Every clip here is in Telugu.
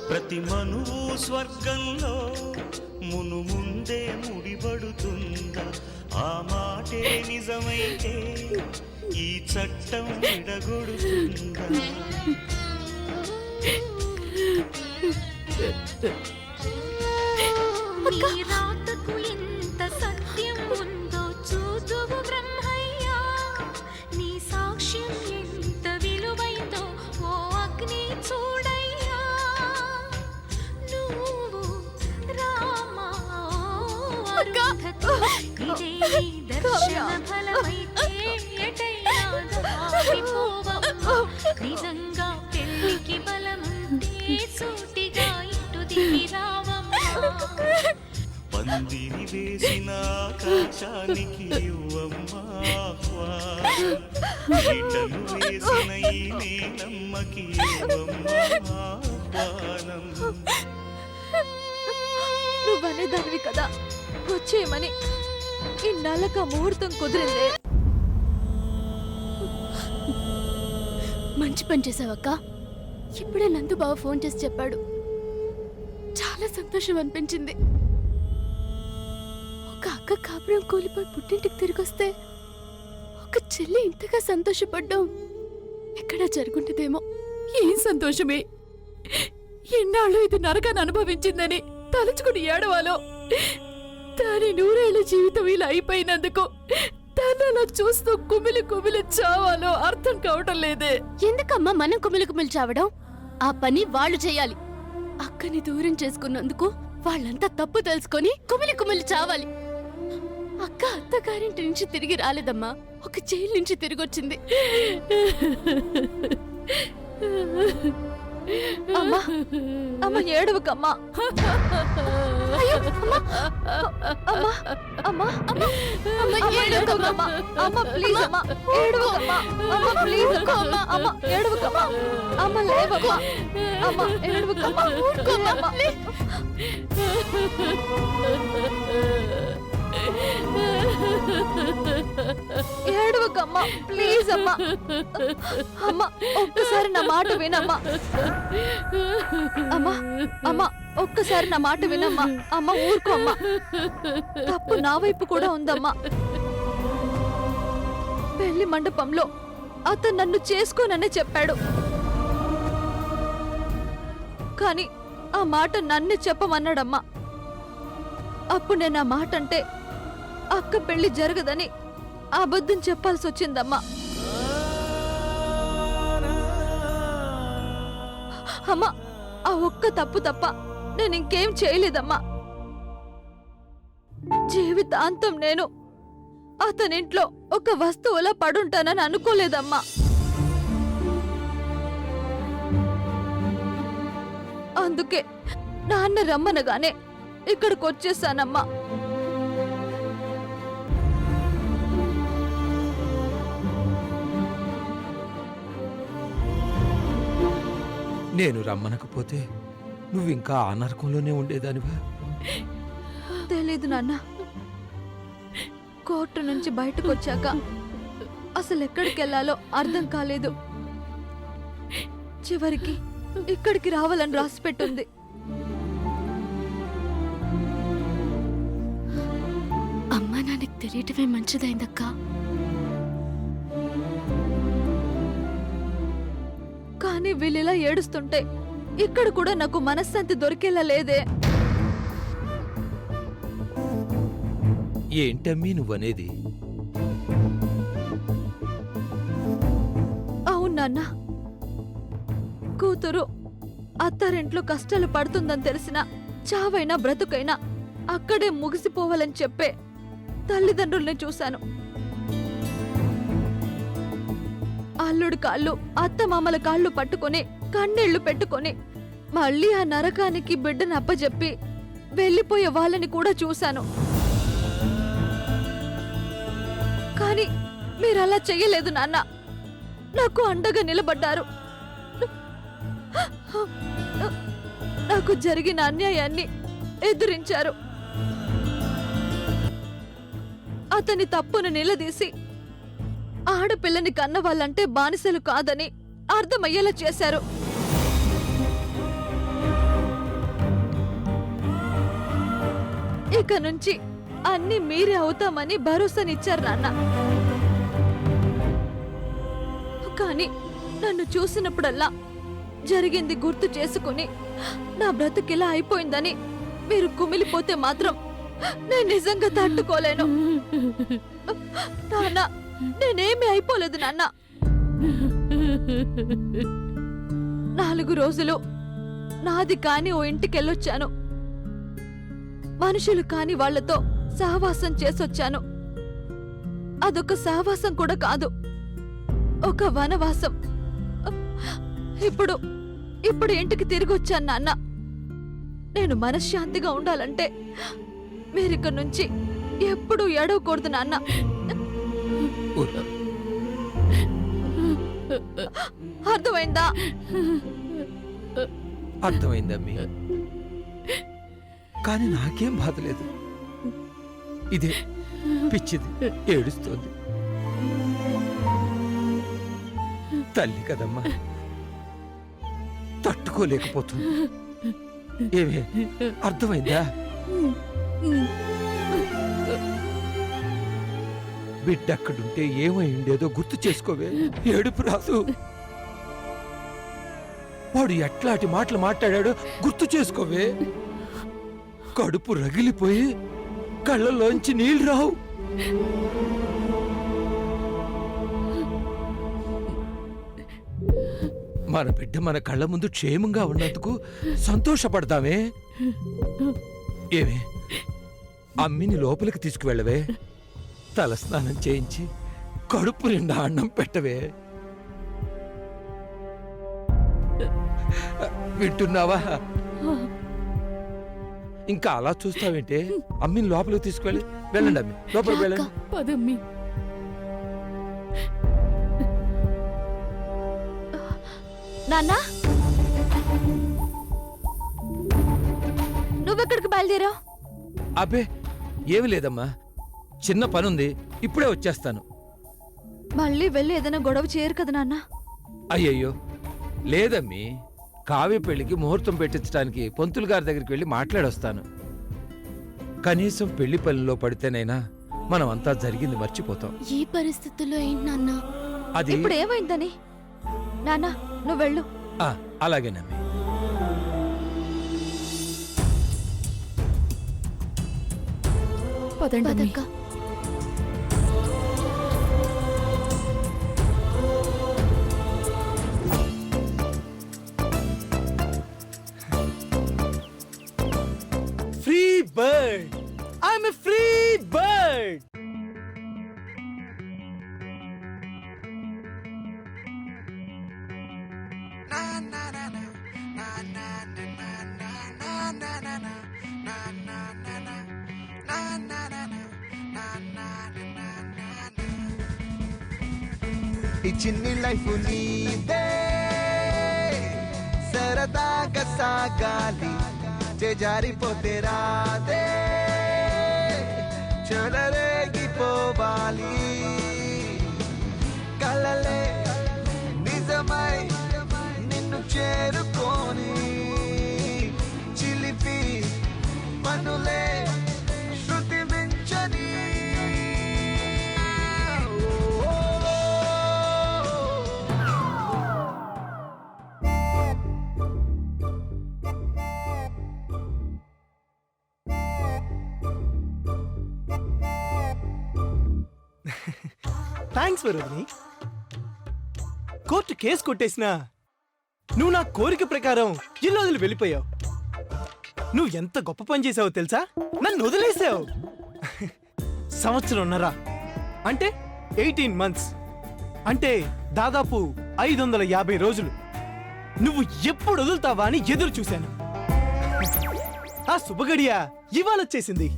ప్రతి మనువు స్వర్గంలో ముందే ముడిపడుతుందా? ఆ మాటే నిజమైతే ఈ చట్టం విడగొడుతుందా? రాతకు ఎంత సత్యం ఉందో చూదువు బ్రహ్మయ్యా, నీ సాక్ష్యం ఎంత విలువైందో ఓ అగ్ని చూడయ్యా. నువ్వు రామా ఇదే దర్శన ఫలమైతే ఎటైనా దారిపోవమ్మా. నిజంగా పెళ్లికి బలముంటే సూటిగా ఇటు దిగి రావమ్మా. పందిని వేసిన ఆకాశానికి ఇవ్వమ్మా ఆహ్వానం, ఈటలు వేసిన ఈ నేలమ్మకి ఇవ్వమ్మా ఆహ్వానం. నువ్వనేదానివి కదా వచ్చేయమని. ఇన్నాళ్ళక ముహూర్తం కుదిరిందే. మంచి పని చేసావక్క. ఇప్పుడే నందు బావ ఫోన్ చేసి చెప్పాడు. చాలా సంతోషం అనిపించింది. ఒక అక్క కాపురం కూలిపోయి పుట్టింటికి తిరిగొస్తే ఒక చెల్లి ఇంతగా సంతోషపడ్డాం ఎక్కడా జరుగుండదేమో. ఏం సంతోషమే! ఎన్నాళ్ళు ఇది నరకాన్ని అనుభవించిందని తలుచుకుని ఏడవాలో, దాని 100 ఏళ్ల జీవితం ఇలా అయిపోయినందుకు తనలో చూస్తూ కుమిలి కుమిలి చావాలో అర్థం కావటం లేదే. ఎందుకమ్మా మనం కుమిలి కుమిలి చావడం? ఆ పని వాళ్ళు చేయాలి. అక్కని దూరం చేసుకున్నందుకు వాళ్ళంతా తప్పు తెలుసుకొని కుమిలి కుమిలి చావాలి. అక్క అత్తగారింటి నుంచి తిరిగి రాలేదమ్మా, ఒక జైలు నుంచి తిరిగొచ్చింది. అమ్మా అమ్మ ఏడవకమ్మా. అయ్యో అమ్మా అమ్మా అమ్మా అమ్మ ఏడవకమ్మా. అమ్మ ప్లీజ్ అమ్మా ఏడవకమ్మా. అమ్మ ప్లీజ్ అమ్మా. అమ్మ ఏడవకమ్మా. అమ్మ లేవమ్మా. అమ్మ ఏడవకమ్మా. ఊరుకోమ్మా. ఏడవకమ్మా ప్లీజ్ అమ్మా. అమ్మ ఒక్కసారి నా మాట వినమ్మా. అమ్మా అమ్మా ఒక్కసారి నా మాట వినమ్మా. అమ్మ ఊరుకో అమ్మా. తప్పు నా వైపు కూడా ఉందమ్మా. పెళ్లి మండపంలో అతను నన్ను చేసుకోననే చెప్పాడు, కానీ ఆ మాట నన్ను చెప్పమన్నాడమ్మా. అప్పుడు నేను ఆ మాట అంటే అక్క పెళ్లి జరగదని అబద్ధం చెప్పాల్సి వచ్చిందమ్మా. అమ్మా ఆ ఒక్క తప్పు తప్ప నేను ఇంకేం చేయలేదమ్మా. జీవితాంతం నేను అతనింట్లో ఒక వస్తువులా పడుంటానని అనుకోలేదమ్మా. అందుకే నాన్న రమ్మనగానే ఇక్కడికి వచ్చేసానమ్మా. నేను రమ్మనకపోతే నువ్వింకా ఆ నరకంలోనే ఉండేదానివా? తెలీదు నాన్న. కోర్టు నుంచి బయటకు వచ్చాక అసలు ఎక్కడికి వెళ్ళాలో అర్థం కాలేదు. చివరికి ఇక్కడికి రావాలని రాసిపెట్టుంది. అమ్మా నాన్నకి తెలియటమే మంచిదైందక్కా. కానీ వీళ్ళిలా ఏడుస్తుంటే ఇక్కడ కూడా నాకు మనశ్శాంతి దొరికేలా లేదే. ఏంటమ్మీ నువ్వనేది? అవును నాన్న, కూతురు అత్తారింట్లో కష్టాలు పడుతుందని తెలిసినా చావైనా బ్రతుకైనా అక్కడే ముగిసిపోవాలని చెప్పే తల్లిదండ్రుల్ని చూశాను. అల్లుడి కాళ్ళు అత్తమామల కాళ్ళు పట్టుకొని కన్నీళ్లు పెట్టుకొని మళ్ళీ ఆ నరకానికి బిడ్డను అప్పజెప్పి వెళ్ళిపోయే వాళ్ళని కూడా చూశాను. కానీ మీరలా చెయ్యలేదు నాన్న. నాకు అండగా నిలబడ్డారు. నాకు జరిగిన అన్యాయాన్ని ఎదురించారు. అతని తప్పును నిలదీసి ఆడపిల్లని కన్న వాళ్ళంటే బానిసలు కాదని అర్థమయ్యేలా చేశారు. ఇక నుంచి అన్ని మీరే అవుతామని భరోసానిచ్చారు నాన్న. కానీ నన్ను చూసినప్పుడల్లా జరిగింది గుర్తు చేసుకుని నా బ్రతుకిలా అయిపోయిందని మీరు కుమిలిపోతే మాత్రం నేను నిజంగా తట్టుకోలేను. నాన్న, నేనేమీ అయిపోలేదు నాన్న. 4 రోజులు నాది కాని ఓ ఇంటికెళ్ళొచ్చాను. మనుషులు కాని వాళ్లతో సహవాసం చేసొచ్చాను. అదొక సహవాసం కూడా కాదు, ఒక వనవాసం. ఇప్పుడు ఇంటికి తిరిగి వచ్చాను నాన్న. నేను మనశ్శాంతిగా ఉండాలంటే మీరిక నుంచి ఎప్పుడూ ఏడవకూడదు నాన్న. అర్థమైందా? అర్థమైందమ్మీ. కానీ నాకేం బాధ లేదు. ఇదే పిచ్చిది ఏడుస్తోంది. తల్లి కదమ్మా, తట్టుకోలేకపోతుంది. ఏమే అర్థమైందా? బిడ్డక్కడుంటే ఏమై ఉండేదో గుర్తు చేసుకోవే. ఏడుపు రాదు. వాడు ఎట్లాంటి మాటలు మాట్లాడాడో గుర్తు చేసుకోవే. కడుపు రగిలిపోయి కళ్ళలోంచి నీళ్ళు రావు. మన బిడ్డ మన కళ్ళ ముందు క్షేమంగా ఉన్నందుకు సంతోషపడదామే. ఏమే అమ్మిని లోపలికి తీసుకువెళ్ళవే. తలస్నానం చేయించి కడుపు నిండా అన్నం పెట్టవే. వింటున్నావా? ఇంకా అలా చూస్తావేంటే? అమ్మిని లోపలికి తీసుకువెళ్ళి. వెళ్ళండి అమ్మి, లోపలికి వెళ్ళండి. పదమ్మీ. నాన్నా, నువ్వెక్కడికి బయలుదేరావు? అబ్బే ఏమి లేదమ్మా, చిన్న పనుంది, ఇప్పుడే వచ్చేస్తాను. మళ్ళీ వెళ్ళి ఏదైనా గొడవ చేయరు కదా నాన్న? అయ్యయ్యో లేదమ్మీ, కావ్య పెళ్లికి ముహూర్తం పెట్టించడానికి పంతులు గారి దగ్గరికి వెళ్ళి మాట్లాడొస్తాను. కనీసం పెళ్లి పనిలో పడితేనైనా మనం అంతా జరిగింది మర్చిపోతాం. ఈ పరిస్థితుల్లో ఏంటి నాన్న? అది ఇప్పుడు ఏమైందని? నాన్న, నువ్వు వెళ్ళు. అలాగేనమ్మీ. పదండి అమ్మీ. పదక్క. Free bird! I'm a free bird! ఈ చిన్ని లైఫ్ నీదే, సరదాగా సాగాలి, జారిపోతే రాదే, చెలరేగిపోవాలి. కలలే నిజమై నిన్ను చేరుకొని, చిలిపి పనులే శృతి మించని. థ్యాంక్స్ వరుణి. కోర్టు కేసు కొట్టేసినా నువ్వు నా కోరిక ప్రకారం ఇల్లు వదిలి వెళ్ళిపోయావు. నువ్వు ఎంత గొప్ప పని చేసావో తెలుసా? నన్ను వదిలేసావు. 1.5 సంవత్సరం అంటే 18 months, అంటే దాదాపు 550 రోజులు నువ్వు ఎప్పుడు వదులుతావా అని ఎదురు చూశాను. ఆ శుభగడియ ఇవాళ వచ్చేసింది.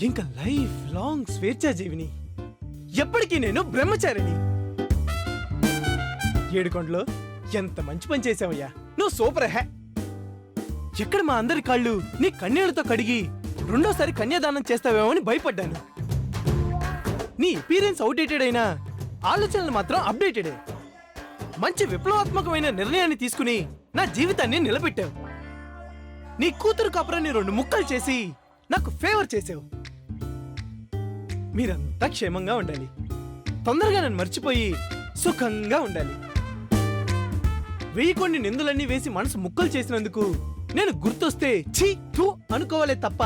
ఇంకా లైఫ్ లాంగ్ స్వేచ్ఛాజీవిని, ఎప్పటికీ నేను బ్రహ్మచారిని. 7 కొండలో ఎంత మంచి పని చేసావయ్యా. నువ్వు సూపర్ హే. ఎక్కడ మా అందరి కాళ్ళు నీ కన్నీళ్లతో కడిగి రెండోసారి కన్యాదానం చేస్తావేమో అని భయపడ్డాను. నీ ఎపీరియన్స్ అవుట్డేటెడ్ అయినా ఆలోచనలు మాత్రం అప్డేటెడే. మంచి విప్లవాత్మకమైన నిర్ణయాన్ని తీసుకుని నా జీవితాన్ని నిలబెట్టావు. నీ కూతురు కాపురాన్ని 2 ముక్కలు చేసి నాకు ఫేవర్ చేసావు. మీరంతా క్షేమంగా ఉండాలి, తొందరగా నన్ను మర్చిపోయి సుఖంగా ఉండాలి. వెయ్యి కొన్ని నిందులన్నీ వేసి మనసు ముక్కలు చేసినందుకు నేను గుర్తొస్తే ఛీ థూ అనుకోవాలే తప్ప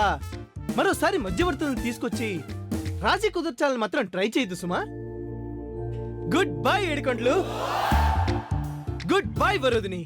మరోసారి మధ్యవర్తులను తీసుకొచ్చి రాజీ కుదర్చాలని మాత్రం ట్రై చేయదు సుమా. గుడ్ బై ఏడుకొండలు, గుడ్ బై వరుదిని.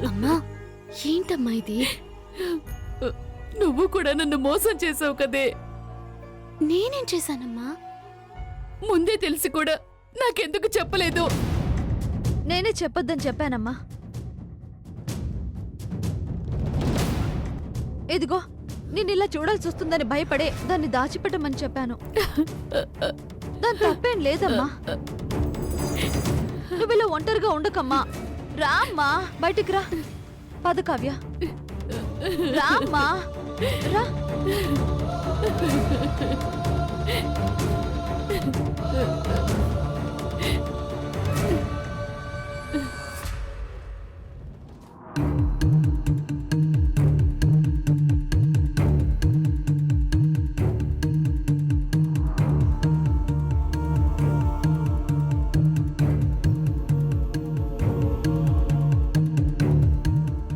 అమ్మా, ఏంటమ్మా ఇది? నువ్వు కూడా నన్ను మోసం చేసావు కదే. నేనేం చేశానమ్మా? ముందే తెలిసి కూడా నాకెందుకు చెప్పలేదు? నేనే చెప్పొద్దని చెప్పానమ్మా. ఇదిగో నేను ఇలా చూడాల్సి వస్తుందని భయపడే దాన్ని దాచిపెట్టమని చెప్పాను. దాని తప్పేం లేదమ్మా. నువ్వు ఇలా ఒంటరిగా ఉండకమ్మా. రామ్మా, బయటికి రా. పద కావ్య, రామ్మా, రా.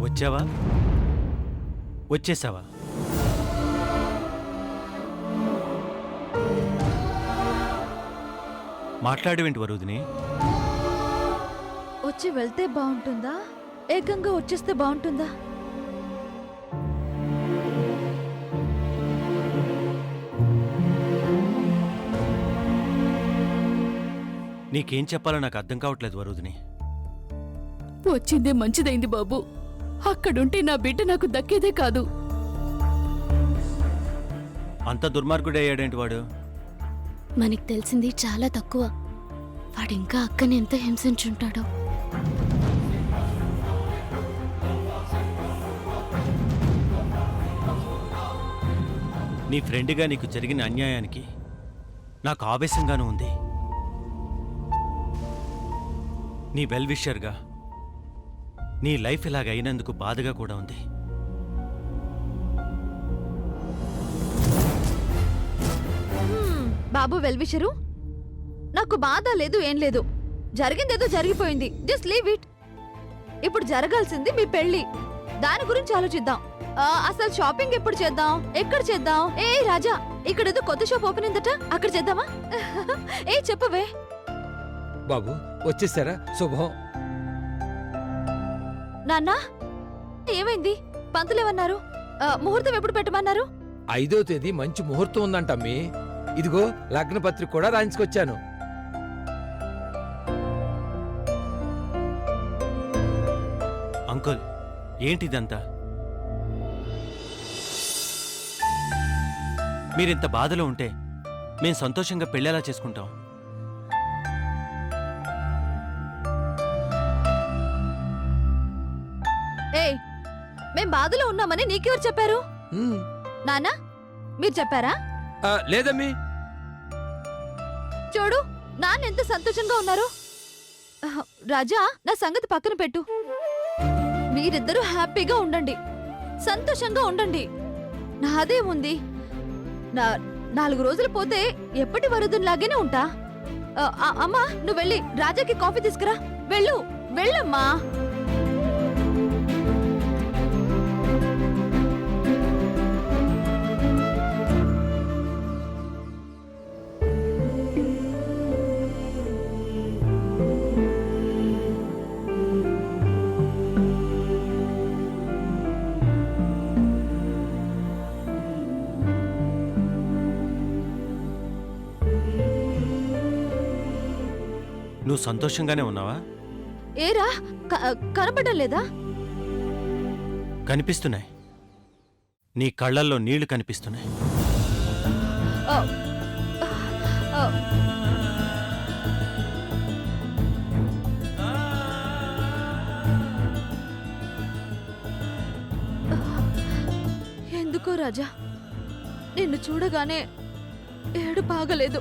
వచ్చావా? వచ్చేసావా? మాట్లాడేవేంటి వరుదిని? వచ్చి వెళ్తే బాగుంటుందా, ఏకంగా వచ్చేస్తే బాగుంటుందా? నీకేం చెప్పాలో నాకు అర్థం కావట్లేదు వరుదిని. వచ్చిందే మంచిదైంది బాబు. అక్కడుంటే నా బిడ్డ నాకు దక్కేదే కాదు. అంత దుర్మార్గుడు అయ్యాడేంటి వాడు? మనకి తెలిసింది చాలా తక్కువ. వాడింకా అక్కని ఎంత హింసించుంటాడో. నీ ఫ్రెండ్గా నీకు జరిగిన అన్యాయానికి నాకు ఆవేశంగానూ ఉంది. నీ వెల్ విషర్గా నీ లైఫ్ ఇలాగ అయినందుకు బాధగా కూడా ఉంది. బాబు వెల్విషరు, నాకు బాధ లేదు, ఏం లేదు. జరిగిందేదో జరిగిపోయింది. Just leave it. ఇప్పుడు జరగాల్సింది మీ పెళ్లి. దాని గురించి ఆలోచిద్దాం. అసలు షాపింగ్ ఎప్పుడు చేద్దాం, ఎక్కడ చేద్దాం? ఏ రాజా, ఇక్కడ ఏదో కొత్త షాప్ ఓపెన్ అయిందట, అక్కడ చేద్దామా? ఏ చెప్పవే. బాబు వచ్చేసారా? శుభం. నాన్నా, ఏమైంది? పంతులేమన్నారు? ముహూర్తం ఎప్పుడు పెట్టమన్నారు? 5వ తేదీ మంచి ముహూర్తం ఉందంటమ్మి. ఇదిగో లగ్న పత్రిక కూడా రాయించుకొచ్చాను. అంకుల్, ఏంటిదంతా? మీరింత బాధలో ఉంటే మేం సంతోషంగా పెళ్ళేలా చేసుకుంటాం. ఏయ్, మేం బాధలో ఉన్నామని నీకెవరు చెప్పారు? ఉమ్, నాన్నా, మీరు చెప్పారా? లేదమ్మి. చూడు, నాన్న ఎంత సంతోషంగా ఉన్నారు. రాజా, నా సంగతి పక్కన పెట్టు. మీరిద్దరూ హ్యాపీగా ఉండండి, సంతోషంగా ఉండండి. నాదే ఉంది. 4 రోజులు పోతే ఎప్పటి వరదులాగానే ఉంటా. అమ్మా, నువ్వు వెళ్ళి రాజాకి కాఫీ తీసుకురా. వెళ్ళు, వెళ్ళమ్మా. నువ్వు సంతోషంగానే ఉన్నావా? ఏరా కనపడడం లేదా? కనిపిస్తున్నాయి. నీ కళ్ళల్లో నీళ్లు కనిపిస్తున్నాయి. ఆ, ఆ, ఎందుకో రాజా, నిన్ను చూడగానే ఏడు బాగలేదు.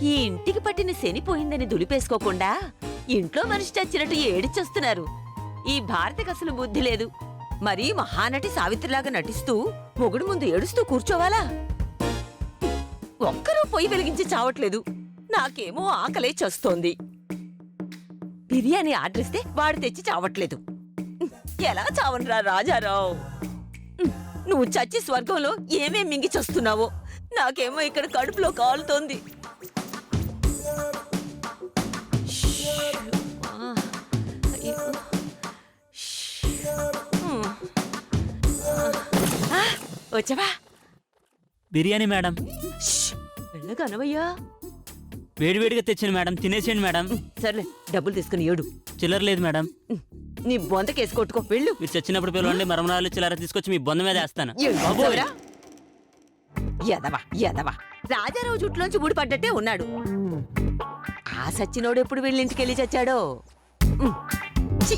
ఈ ఇంటికి పట్టిన శని పోయిందని దులిపేసుకోకుండా ఇంట్లో మనిషి చచ్చినట్టు ఏడిచొస్తున్నారు. ఈ భారతికి అసలు బుద్ధి లేదు. మరీ మహానటి సావిత్రిలాగా నటిస్తూ మొగుడు ముందు ఏడుస్తూ కూర్చోవాలా? ఒక్కరూ పొయ్యి వెలిగించి చావట్లేదు. నాకేమో ఆకలే చస్తోంది. బిర్యానీ ఆర్డర్ ఇస్తే వాడు తెచ్చి చావట్లేదు. ఎలా చావనరా రాజారావు? నువ్వు చచ్చి స్వర్గంలో ఏమేం మింగి చస్తున్నావో, నాకేమో ఇక్కడ కడుపులో కాలుతోంది. వచ్చావా? బిర్యానీ మేడం. వెళ్ళగనవయ్యా. వేడివేడిగా తెచ్చిన మేడం, తినేసేయండి మేడం. సర్లే, డబ్బులు తీసుకుని ఏడు. చిల్లర లేదు మేడం. నీ బొందకేసి కొట్టుకో, వెళ్ళు. మీరు చచ్చినప్పుడు పిలవండి, మరమరాలు చిల్లర తీసుకొచ్చి మీ బొంద మీద వేస్తాను. ఎదవా ఎదవా, రాజారావు జుట్లోంచి ఊడిపడ్డట్టే ఉన్నాడు. ఆ సచ్చినోడు ఎప్పుడు వీళ్ళింటికెళ్ళి చచ్చాడో. ఛీ!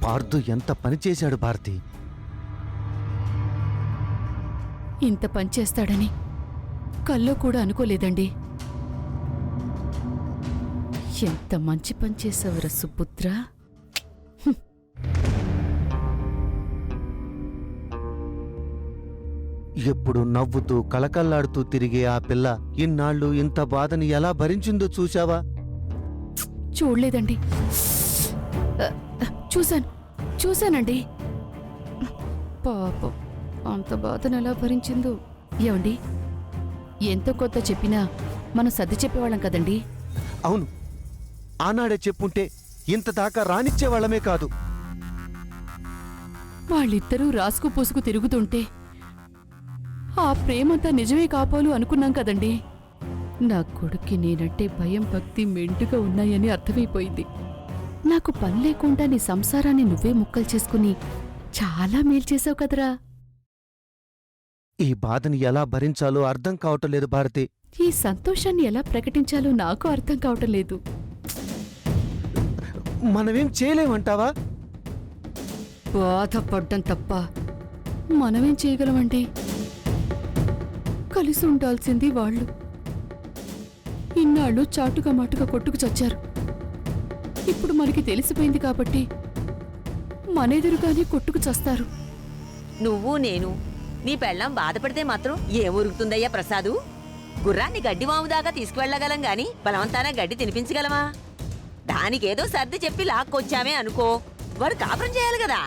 పార్థు ఎంత పని చేశాడు భారతి. ఇంత పని చేస్తాడని కల్లో కూడా అనుకోలేదండి. ఎంత మంచి పని చేసావురా సుపుత్ర. ఎప్పుడు నవ్వుతూ కళకళ్లాడుతూ తిరిగే ఆ పిల్ల ఇన్నాళ్ళు ఇంత బాధని ఎలా భరించిందో చూశావా? చూడలేదండి. చూశానండి. పాపం అంత బాధను ఎలా భరించిందో. ఏమండి, ఎంతో కొత్త చెప్పినా మనం సర్ది చెప్పేవాళ్ళం కదండి. అవును, ఆనాడే చెప్పుంటే ఇంత దాకా రానిచ్చేవాళ్లమే కాదు. వాళ్ళిద్దరూ రాసుకు పూసుకు తిరుగుతుంటే ఆ ప్రేమంతా నిజమే కాపోలు అనుకున్నాం కదండి. నా కొడుక్కి నేనంటే భయం భక్తి మెండుగా ఉన్నాయని అర్థమైపోయింది. నాకు పని లేకుండా నీ సంసారాన్ని నువ్వే ముక్కలు చేసుకుని చాలా మేలు చేసావు కదరా. ఈ బాధని ఎలా భరించాలో అర్థం కావటం లేదు భారతి. ఈ సంతోషాన్ని ఎలా ప్రకటించాలో నాకు అర్థం కావటం లేదు. మనమేం చేయలేమంటావా? బాధపడ్డం తప్ప మనమేం చేయగలమండి? కలిసి ఉండాల్సింది వాళ్ళు. ఇన్నాళ్ళు చాటుగా మాటుగా కొట్టుకు చచ్చారు. ఇప్పుడు మనకి తెలిసిపోయింది కాబట్టి మనెదురుగానే కొట్టుకు చస్తారు. నువ్వు నేను నీ పెళ్ళం బాధపడితే మాత్రం ఏమురుగుతుందయ్యా ప్రసాదు? గుర్రాన్ని గడ్డివాముదాకా తీసుకువెళ్ళగలం గాని బలవంతాన గడ్డి తినిపించగలమా? దానికేదో సర్ది చెప్పి లాక్కొచ్చామే అనుకో, వాడు కాపురం చేయాలి కదా.